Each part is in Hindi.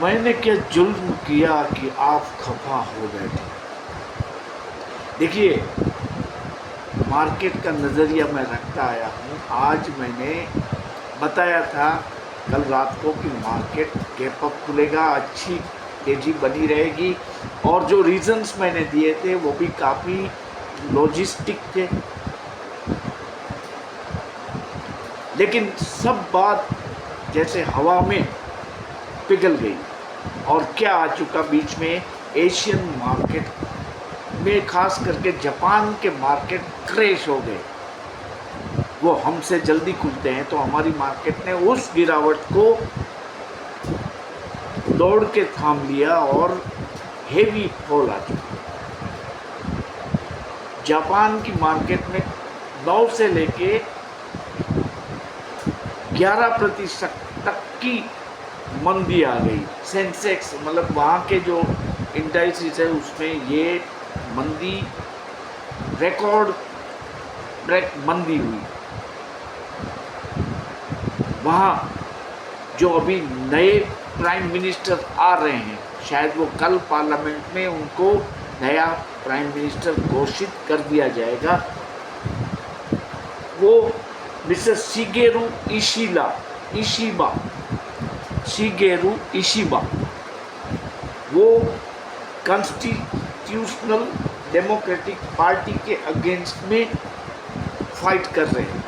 मैंने क्या जुल्म किया कि आप खफा हो बैठे। देखिए, मार्केट का नज़रिया मैं रखता आया हूँ। आज मैंने बताया था कल रात को कि मार्केट गैप अप खुलेगा, अच्छी तेज़ी बनी रहेगी, और जो रीज़न्स मैंने दिए थे वो भी काफ़ी लॉजिस्टिक थे। लेकिन सब बात जैसे हवा में पिघल गई, और क्या आ चुका बीच में, एशियन मार्केट में खास करके जापान के मार्केट क्रैश हो गए। वो हमसे जल्दी खुलते हैं, तो हमारी मार्केट ने उस गिरावट को दौड़ के थाम लिया और हेवी फॉल आ चुका। जापान की मार्केट में 9 से लेके 11% तक की मंदी आ गई। सेंसेक्स मतलब वहाँ के जो इंडाइसिस है उसमें ये मंदी रिकॉर्ड ब्रेक मंदी हुई। वहाँ जो अभी नए प्राइम मिनिस्टर आ रहे हैं, शायद वो कल पार्लियामेंट में उनको नया प्राइम मिनिस्टर घोषित कर दिया जाएगा। वो मिस्टर शिगेरू इशिबा, वो कॉन्स्टिट्यूशनल डेमोक्रेटिक पार्टी के अगेंस्ट में फाइट कर रहे हैं।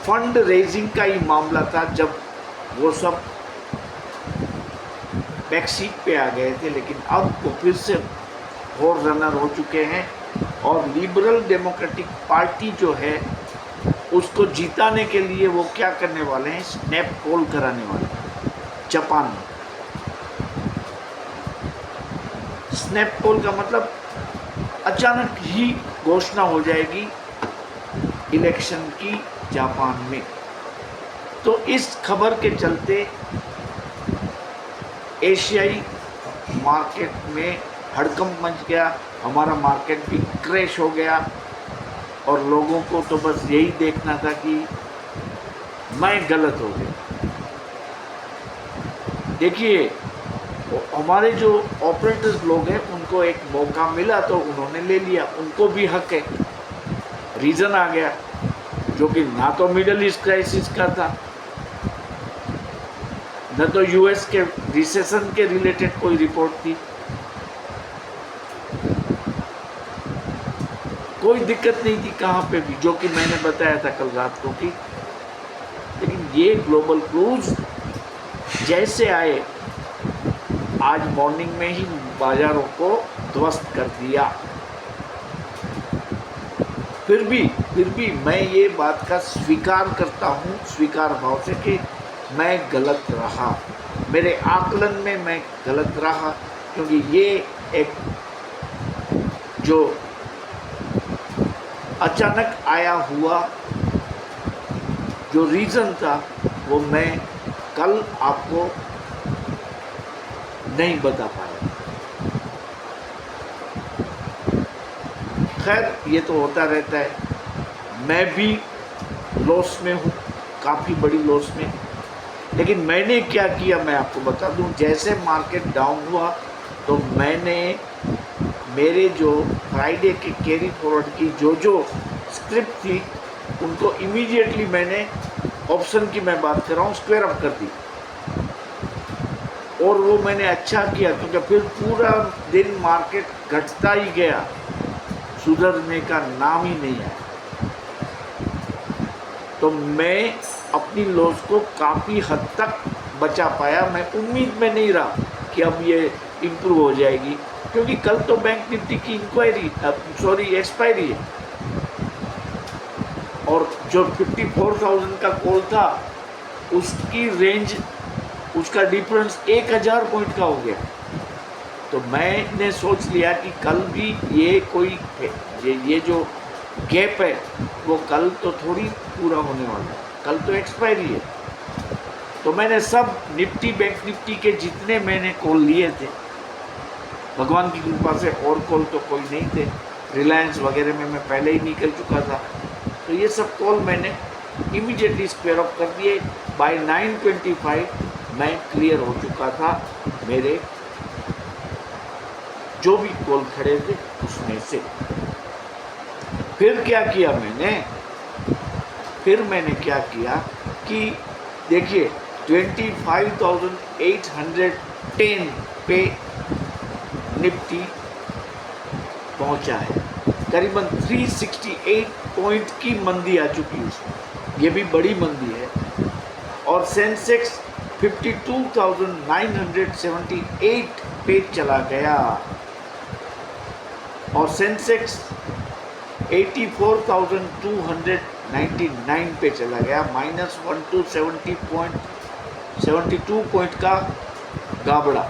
फंड रेजिंग का ही मामला था जब वो सब बैकसीट पे आ गए थे, लेकिन अब वो फिर से फोर रनर हो चुके हैं, और लिबरल डेमोक्रेटिक पार्टी जो है उसको जिताने के लिए वो क्या करने वाले हैं, स्नैप पोल कराने वाले हैं जापान में। स्नैप पोल का मतलब अचानक ही घोषणा हो जाएगी इलेक्शन की जापान में। तो इस खबर के चलते एशियाई मार्केट में हड़कंप मच गया, हमारा मार्केट भी क्रैश हो गया, और लोगों को तो बस यही देखना था कि मैं गलत हो गया। देखिए, हमारे जो ऑपरेटर्स लोग हैं उनको एक मौका मिला तो उन्होंने ले लिया, उनको भी हक है। रीज़न आ गया जो कि ना तो मिडल ईस्ट क्राइसिस का था, न तो यूएस के रिसेशन के रिलेटेड कोई रिपोर्ट थी। कोई दिक्कत नहीं थी कहाँ पे भी, जो कि मैंने बताया था कल रात को कि, लेकिन ये ग्लोबल क्रूज जैसे आए आज मॉर्निंग में ही बाजारों को ध्वस्त कर दिया। फिर भी मैं ये बात का स्वीकार करता हूँ, स्वीकार भाव से, कि मैं गलत रहा, मेरे आकलन में मैं गलत रहा, क्योंकि ये एक जो अचानक आया हुआ जो रीज़न था वो मैं कल आपको नहीं बता पाया। खैर, ये तो होता रहता है, मैं भी लॉस में हूँ, काफ़ी बड़ी लॉस में। लेकिन मैंने क्या किया मैं आपको बता दूं, जैसे मार्केट डाउन हुआ तो मैंने मेरे जो फ्राइडे के कैरी फॉरवर्ड की जो स्क्रिप्ट थी उनको इमीडिएटली मैंने, ऑप्शन की मैं बात कर रहा हूँ, स्क्वायर अप कर दी। और वो मैंने अच्छा किया, क्योंकि फिर पूरा दिन मार्केट घटता ही गया, सुधरने का नाम ही नहीं आया। तो मैं अपनी लॉस को काफ़ी हद तक बचा पाया। मैं उम्मीद में नहीं रहा कि अब ये इम्प्रूव हो जाएगी, क्योंकि कल तो बैंक निफ्टी की एक्सपायरी है, और जो 54,000 का कॉल था उसकी रेंज, उसका डिफरेंस 1000 पॉइंट का हो गया। तो मैंने सोच लिया कि कल भी ये जो गैप है वो कल तो थोड़ी पूरा होने वाला है, कल तो एक्सपायरी है। तो मैंने सब निफ्टी, बैंक निफ्टी के जितने मैंने कॉल लिए थे, भगवान की कृपा से और कॉल तो कोई नहीं थे, रिलायंस वगैरह में मैं पहले ही निकल चुका था, तो ये सब कॉल मैंने इमीडिएटली स्क्वायर अप कर दिए। बाय 9:25 मैं क्लियर हो चुका था मेरे जो भी कॉल खड़े थे उसमें से। फिर क्या किया मैंने क्या किया कि देखिए 25,810 पे निफ्टी पहुंचा है, करीबन 368 पॉइंट की मंदी आ चुकी है उसमें, ये भी बड़ी मंदी है। और सेंसेक्स 52,978 पे चला गया और सेंसेक्स 84,299 पे चला गया, माइनस 72 पॉइंट का गाबड़ा।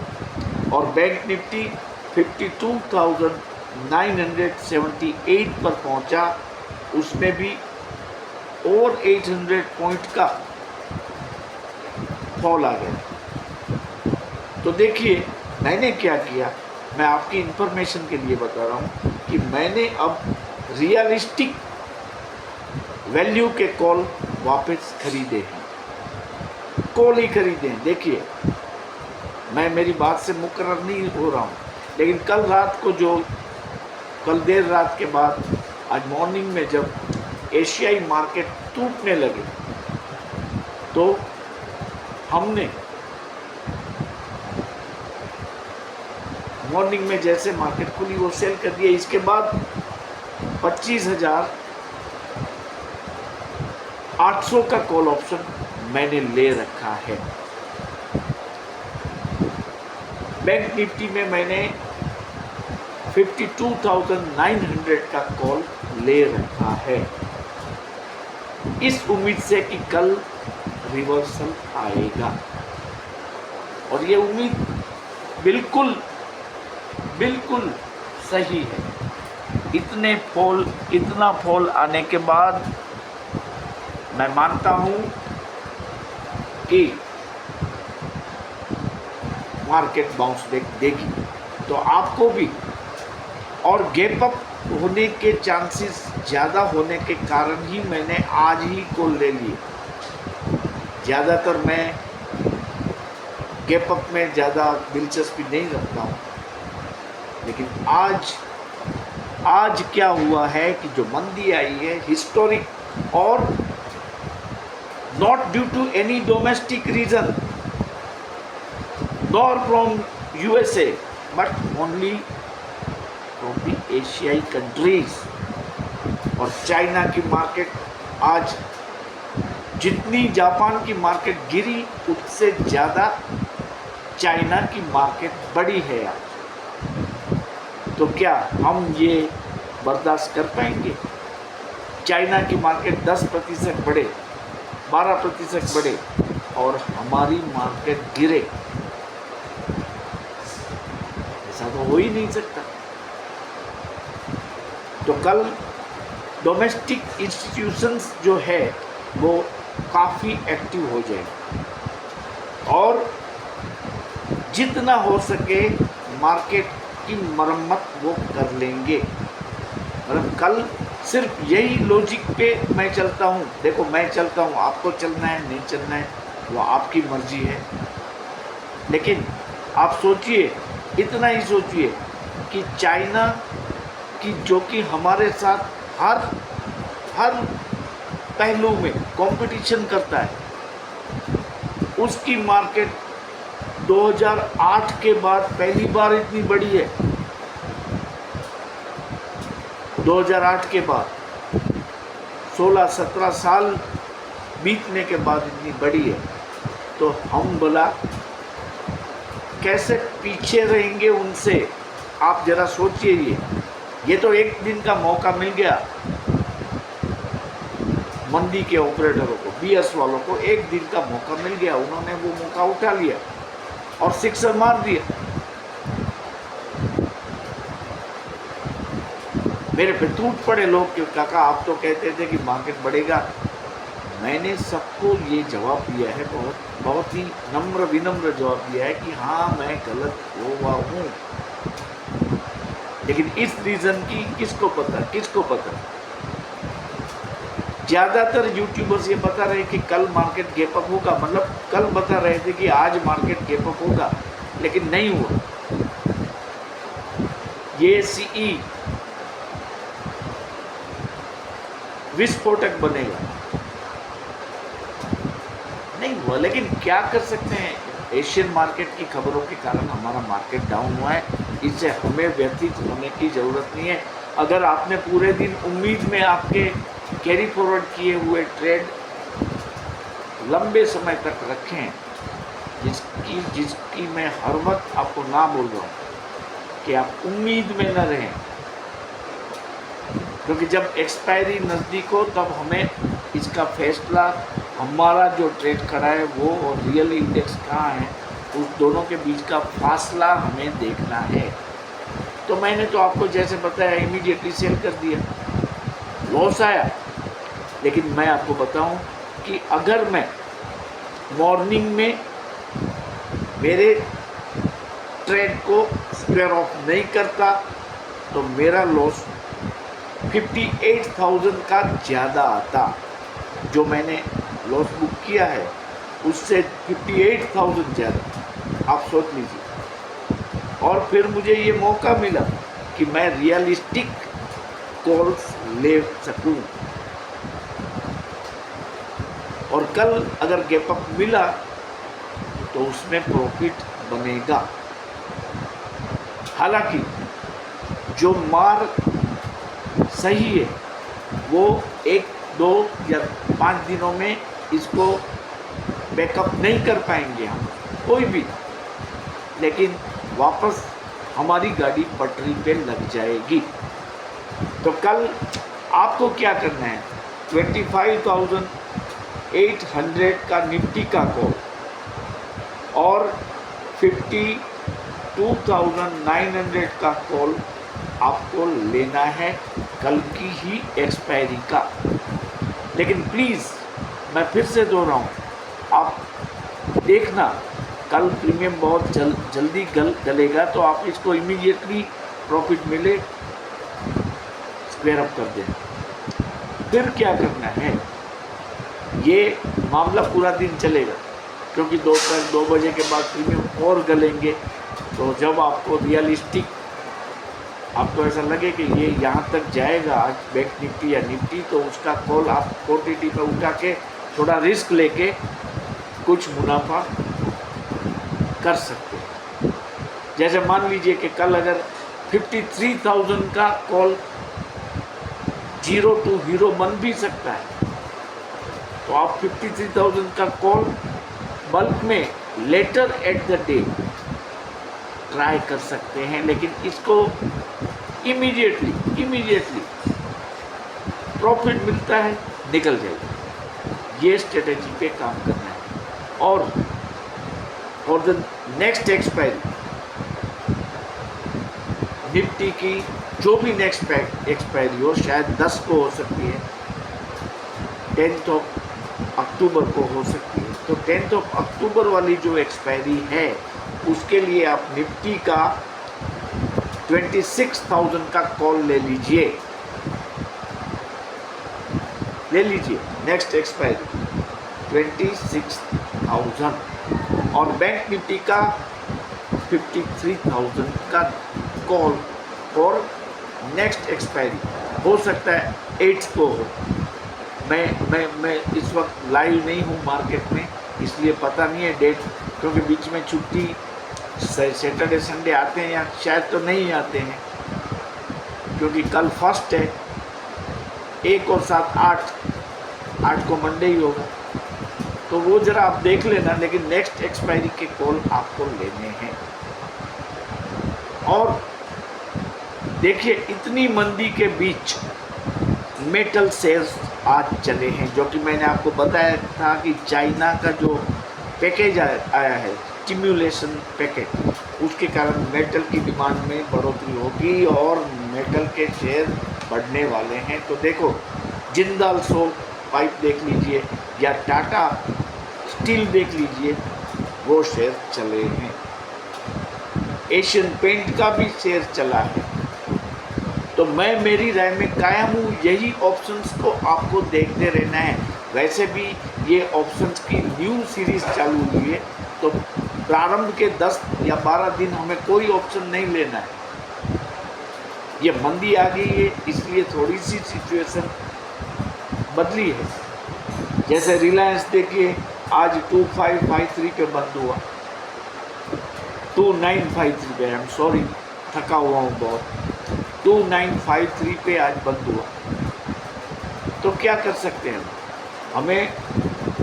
और बैंक निफ्टी 52,978 पर पहुंचा, उसमें भी और 800 पॉइंट का फॉल आ गया। तो देखिए मैंने क्या किया, मैं आपकी इंफॉर्मेशन के लिए बता रहा हूँ कि मैंने अब रियलिस्टिक वैल्यू के कॉल वापस खरीदे हैं, कॉल ही खरीदे हैं। देखिए मैं मेरी बात से मुकर्रर नहीं हो रहा हूँ, लेकिन कल देर रात के बाद आज मॉर्निंग में जब एशियाई मार्केट टूटने लगे तो हमने मॉर्निंग में जैसे मार्केट खुली वो सेल कर दिया। इसके बाद 25,800 का कॉल ऑप्शन मैंने ले रखा है। बैंक निफ्टी में मैंने 52,900 का कॉल ले रखा है, इस उम्मीद से कि कल रिवर्सल आएगा। और ये उम्मीद बिल्कुल सही है। इतना फॉल आने के बाद मैं मानता हूँ कि मार्केट बाउंस देगी। तो आपको भी, और गैप अप होने के चांसेस ज़्यादा होने के कारण ही मैंने आज ही कॉल ले लिए। ज़्यादातर मैं गैप अप में ज़्यादा दिलचस्पी नहीं रखता हूँ, लेकिन आज क्या हुआ है कि जो मंदी आई है हिस्टोरिक, और not due to any domestic reason nor from USA but only from the एशियाई कंट्रीज। और चाइना की मार्केट आज जितनी जापान की मार्केट गिरी उससे ज़्यादा चाइना की मार्केट बढ़ी है आज। तो क्या हम ये बर्दाश्त कर पाएंगे? चाइना की मार्केट 10% बढ़े, 12% बढ़े और हमारी मार्केट गिरे, ऐसा तो हो ही नहीं सकता। तो कल डोमेस्टिक इंस्टीट्यूशंस जो है वो काफ़ी एक्टिव हो जाएंगे और जितना हो सके मार्केट की मरम्मत वो कर लेंगे। मतलब कल सिर्फ यही लॉजिक पे मैं चलता हूँ। देखो मैं चलता हूँ, आपको चलना है नहीं चलना है वो आपकी मर्जी है, लेकिन आप सोचिए, इतना ही सोचिए कि चाइना की जो कि हमारे साथ हर पहलू में कंपटीशन करता है, उसकी मार्केट 2008 के बाद पहली बार इतनी बड़ी है। 2008 के बाद 16-17 साल बीतने के बाद इतनी बड़ी है। तो हम बोला कैसे पीछे रहेंगे उनसे? आप जरा सोचिए। ये तो एक दिन का मौका मिल गया मंदी के ऑपरेटरों को, बीएस वालों को एक दिन का मौका मिल गया, उन्होंने वो मौका उठा लिया और सिक्सर मार दिया। मेरे पे टूट पड़े लोग कि काका आप तो कहते थे कि मार्केट बढ़ेगा। मैंने सबको ये जवाब दिया है, बहुत ही विनम्र जवाब दिया है कि हाँ मैं गलत हुआ हूँ, लेकिन इस रीज़न की किसको पता। ज़्यादातर यूट्यूबर्स ये बता रहे कि कल मार्केट गैप अप होगा, मतलब कल बता रहे थे कि आज मार्केट गैप अप होगा, लेकिन नहीं हुआ। ये सीई विस्फोटक बनेगा, नहीं हुआ। लेकिन क्या कर सकते हैं, एशियन मार्केट की खबरों के कारण हमारा मार्केट डाउन हुआ है, इससे हमें व्यथित होने की ज़रूरत नहीं है। अगर आपने पूरे दिन उम्मीद में आपके कैरी फॉरवर्ड किए हुए ट्रेड लंबे समय तक रखे हैं, जिसकी मैं हर वक्त आपको ना बोल रहा हूँ कि आप उम्मीद में न रहें, क्योंकि जब एक्सपायरी नज़दीक हो तब हमें इसका फैसला, हमारा जो ट्रेड खड़ा है वो और रियल इंडेक्स कहाँ है, उस दोनों के बीच का फासला हमें देखना है। तो मैंने तो आपको जैसे बताया इमीडिएटली सेल कर दिया, लॉस आया। लेकिन मैं आपको बताऊं कि अगर मैं मॉर्निंग में मेरे ट्रेड को स्क्वायर ऑफ नहीं करता तो मेरा लॉस 58,000 का ज़्यादा आता। जो मैंने लॉस बुक किया है उससे 58,000 ज़्यादा, आप सोच लीजिए। और फिर मुझे ये मौका मिला कि मैं रियलिस्टिक कॉल्स ले सकूं, और कल अगर गैप अप मिला तो उसमें प्रॉफिट बनेगा। हालांकि जो मार सही है वो 1, 2 या 5 दिनों में इसको बैकअप नहीं कर पाएंगे हम कोई भी, लेकिन वापस हमारी गाड़ी पटरी पे लग जाएगी। तो कल आपको क्या करना है, 25,800 का निफ्टी का कॉल और 52,900 का कॉल आपको लेना है कल की ही एक्सपायरी का। लेकिन प्लीज़ मैं फिर से दोहराऊं, आप देखना कल प्रीमियम बहुत जल्दी गलेगा, तो आप इसको इमीडिएटली प्रॉफिट मिले स्क्वायर अप कर दें। फिर क्या करना है, ये मामला पूरा दिन चलेगा, क्योंकि दोपहर 2 बजे के बाद प्रीमियम और गलेंगे। तो जब आपको रियलिस्टिक, आपको ऐसा लगे कि ये यहाँ तक जाएगा आज बैंक निफ्टी या निफ्टी, तो उसका कॉल आप क्वांटिटी में उठा के थोड़ा रिस्क लेके कुछ मुनाफा कर सकते हैं। जैसे मान लीजिए कि कल अगर 53,000 का कॉल 0 to हीरो बन भी सकता है, तो आप 53,000 का कॉल बल्क में later at the day try कर सकते हैं। लेकिन इसको इमीडिएटली प्रॉफिट मिलता है निकल जाएगा, ये स्ट्रेटेजी पे काम करना है। और for the next expiry Nifty की, जो भी नेक्स्ट एक्सपायरी हो, शायद 10 को हो सकती है, 10th ऑफ अक्टूबर को हो सकती है, तो 10th ऑफ अक्टूबर वाली जो एक्सपायरी है उसके लिए आप निफ्टी का 26,000 का कॉल ले लीजिए नेक्स्ट एक्सपायरी 26,000, और बैंक निफ्टी का 53,000 का कॉल और नेक्स्ट एक्सपायरी हो सकता है 8th को हो। मैं इस वक्त लाइव नहीं हूँ मार्केट में, इसलिए पता नहीं है डेट, क्योंकि बीच में छुट्टी सैटरडे संडे आते हैं या शायद तो नहीं आते हैं, क्योंकि कल फर्स्ट है, 1 और 7 8 को मंडे ही होगा, तो वो ज़रा आप देख लेना। लेकिन नेक्स्ट एक्सपायरी के कॉल आपको लेने हैं। और देखिए, इतनी मंदी के बीच मेटल शेयर्स आज चले हैं, जो कि मैंने आपको बताया था कि चाइना का जो पैकेज आया है, स्टिम्युलेशन पैकेज, उसके कारण मेटल की डिमांड में बढ़ोतरी होगी और मेटल के शेयर बढ़ने वाले हैं। तो देखो, जिंदाल सो पाइप देख लीजिए या टाटा स्टील देख लीजिए, वो शेयर चले हैं। एशियन पेंट का भी शेयर चला है। तो मैं मेरी राय में कायम हूँ, यही ऑप्शंस को आपको देखते रहना है। वैसे भी ये ऑप्शंस की न्यू सीरीज़ चालू हुई है, तो प्रारंभ के 10 या 12 दिन हमें कोई ऑप्शन नहीं लेना है। ये मंदी आ गई है, इसलिए थोड़ी सी सिचुएशन बदली है। जैसे रिलायंस देखिए, आज 2553 पे बंद हुआ, 2953 पे, आई एम सॉरी, थका हुआ हूँ बहुत, 2953 पे आज बंद हुआ। तो क्या कर सकते हैं हमें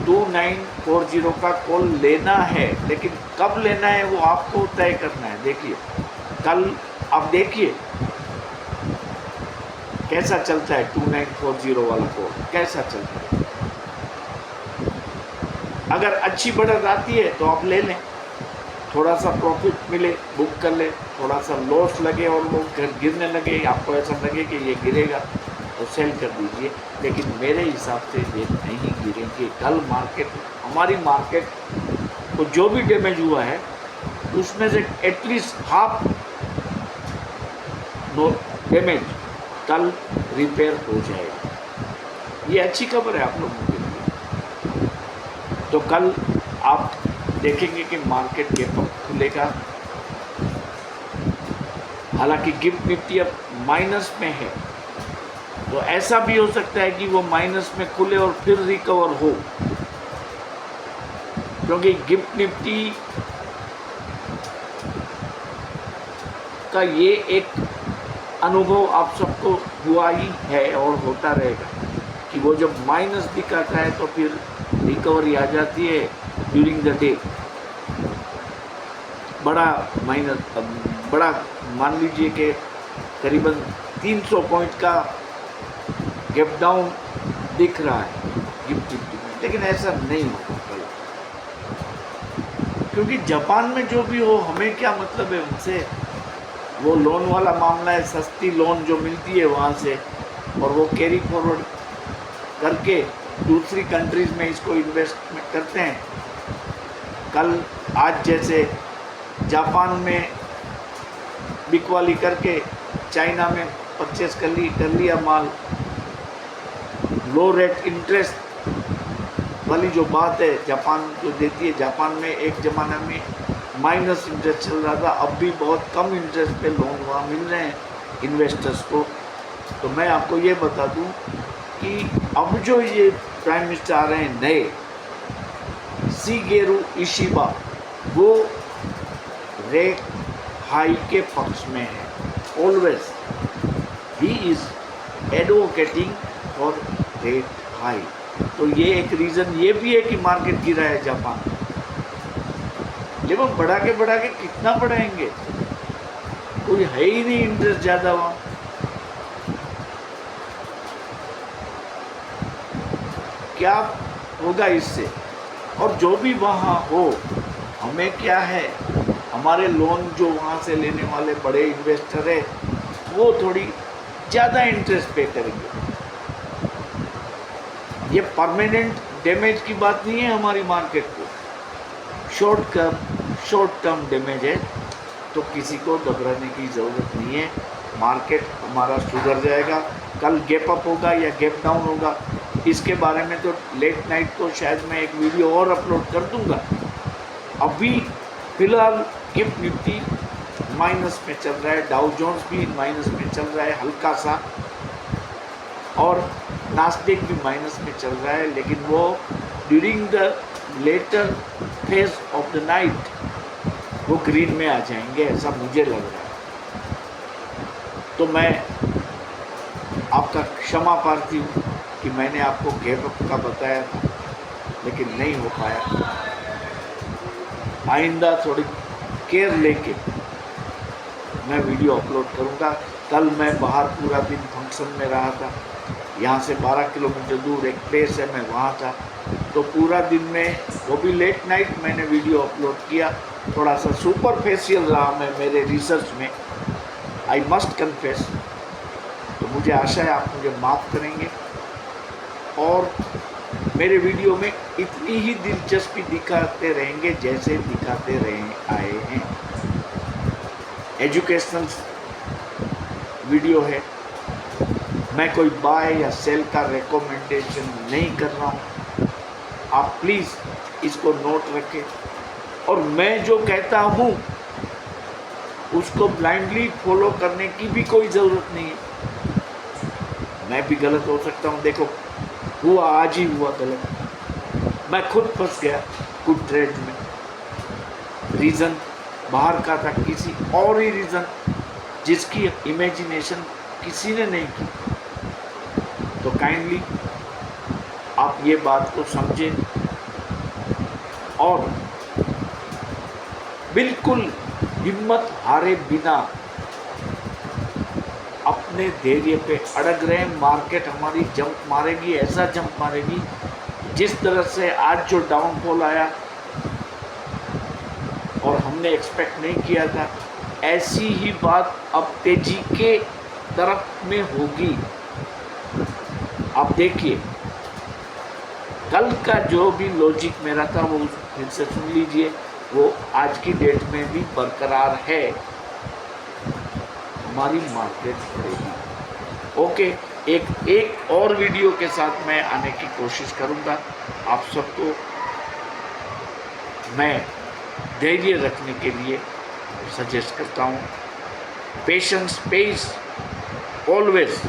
2940 का कॉल लेना है, लेकिन कब लेना है वो आपको तय करना है। देखिए कल आप देखिए कैसा चलता है 2940 वाला कॉल, कैसा चलता है। अगर अच्छी बढ़त आती है तो आप ले लें, थोड़ा सा प्रॉफिट मिले बुक कर ले, थोड़ा सा लॉस लगे और वो गिरने लगे, आपको ऐसा लगे कि ये गिरेगा तो सेल कर दीजिए। लेकिन मेरे हिसाब से ये नहीं गिरेंगे। कल मार्केट, हमारी मार्केट को जो भी डैमेज हुआ है उसमें से एटलीस्ट हाफ डैमेज कल रिपेयर हो जाएगा। ये अच्छी खबर है आप लोगों के लिए। तो कल आप देखेंगे कि मार्केट गैप अप खुलेगा। हालांकि गिफ्ट निफ्टी अब माइनस में है, तो ऐसा भी हो सकता है कि वो माइनस में खुले और फिर रिकवर हो, क्योंकि गिफ्ट निफ्टी का ये एक अनुभव आप सबको हुआ ही है और होता रहेगा कि वो जब माइनस दिखाता है तो फिर रिकवरी आ जाती है ड्यूरिंग द डे। बड़ा मान लीजिए कि करीबन 300 पॉइंट का गैप डाउन दिख रहा है गिफ्ट निफ्टी में, लेकिन ऐसा नहीं होगा कल, क्योंकि जापान में जो भी हो हमें क्या मतलब है उनसे। वो लोन वाला मामला है, सस्ती लोन जो मिलती है वहाँ से, और वो कैरी फॉरवर्ड करके दूसरी कंट्रीज़ में इसको इन्वेस्टमेंट करते हैं। कल आज जैसे जापान में बिकवाली करके चाइना में परचेस कर लिया माल, लो रेट इंटरेस्ट वाली जो बात है जापान जो देती है। जापान में एक ज़माना में माइनस इंटरेस्ट चल रहा था, अब भी बहुत कम इंटरेस्ट पे लोन वहाँ मिल रहे हैं इन्वेस्टर्स को। तो मैं आपको ये बता दूं कि अब जो ये प्राइम मिनिस्टर आ रहे हैं नए, शिगेरू इशिबा, वो रेट हाई के पक्ष में है। Always he is advocating for rate high. तो ये एक रीज़न ये भी है कि मार्केट गिरा है जापान में। लेकिन बढ़ा के कितना बढ़ाएंगे, कोई है ही नहीं इंटरेस्ट ज़्यादा वहाँ। क्या होगा इससे? और जो भी वहाँ हो, हमें क्या है, हमारे लोन जो वहाँ से लेने वाले बड़े इन्वेस्टर है वो थोड़ी ज़्यादा इंटरेस्ट पे करेंगे। ये परमानेंट डैमेज की बात नहीं है हमारी मार्केट को, शॉर्ट टर्म डैमेज है, तो किसी को घबराने की ज़रूरत नहीं है। मार्केट हमारा सुधर जाएगा। कल गैप अप होगा या गैप डाउन होगा, इसके बारे में तो लेट नाइट को शायद मैं एक वीडियो और अपलोड कर दूंगा। अभी फ़िलहाल गिफ्ट निफ्टी माइनस में चल रहा है, डाउ जोन्स भी माइनस में चल रहा है हल्का सा, और नास्डेक भी माइनस में चल रहा है। लेकिन वो during the later phase of the night वो ग्रीन में आ जाएंगे, ऐसा मुझे लग रहा है। तो मैं आपका क्षमा प्रार्थी हूँ कि मैंने आपको गैप अप का बताया था, लेकिन नहीं हो पाया। आइंदा थोड़ी केयर लेके मैं वीडियो अपलोड करूँगा। कल मैं बाहर पूरा दिन फंक्शन में रहा था, यहाँ से 12 किलोमीटर दूर एक प्लेस है, मैं वहाँ था, तो पूरा दिन में वो भी लेट नाइट मैंने वीडियो अपलोड किया। थोड़ा सा सुपरफिशियल रहा मैं मेरे रिसर्च में, आई मस्ट कन्फेस। तो मुझे आशा है आप मुझे माफ़ करेंगे और मेरे वीडियो में इतनी ही दिलचस्पी दिखाते रहेंगे जैसे दिखाते आए हैं। एजुकेशनल वीडियो है, मैं कोई बाय या सेल का रिकमेंडेशन नहीं कर रहा हूँ। आप प्लीज़ इसको नोट रखें, और मैं जो कहता हूँ उसको ब्लाइंडली फॉलो करने की भी कोई ज़रूरत नहीं है। मैं भी गलत हो सकता हूँ। देखो, हुआ आज ही हुआ गलत, मैं खुद फंस गया कुछ ट्रेड में। रीज़न बाहर का था, किसी और ही रीज़न जिसकी इमेजिनेशन किसी ने नहीं की। तो काइंडली आप ये बात को समझें और बिल्कुल हिम्मत हारे बिना अपने धैर्य पे अड़ग रहे। मार्केट हमारी जंप मारेगी, ऐसा जंप मारेगी जिस तरह से आज जो डाउनफॉल आया और हमने एक्सपेक्ट नहीं किया था, ऐसी ही बात अब तेजी के तरफ में होगी। आप देखिए, कल का जो भी लॉजिक मेरा था वो फिर से सुन लीजिए, वो आज की डेट में भी बरकरार है। हमारी मार्केट बढ़ेगी। ओके, एक और वीडियो के साथ मैं आने की कोशिश करूंगा। आप सबको मैं धैर्य रखने के लिए सजेस्ट करता हूँ। Patience page always.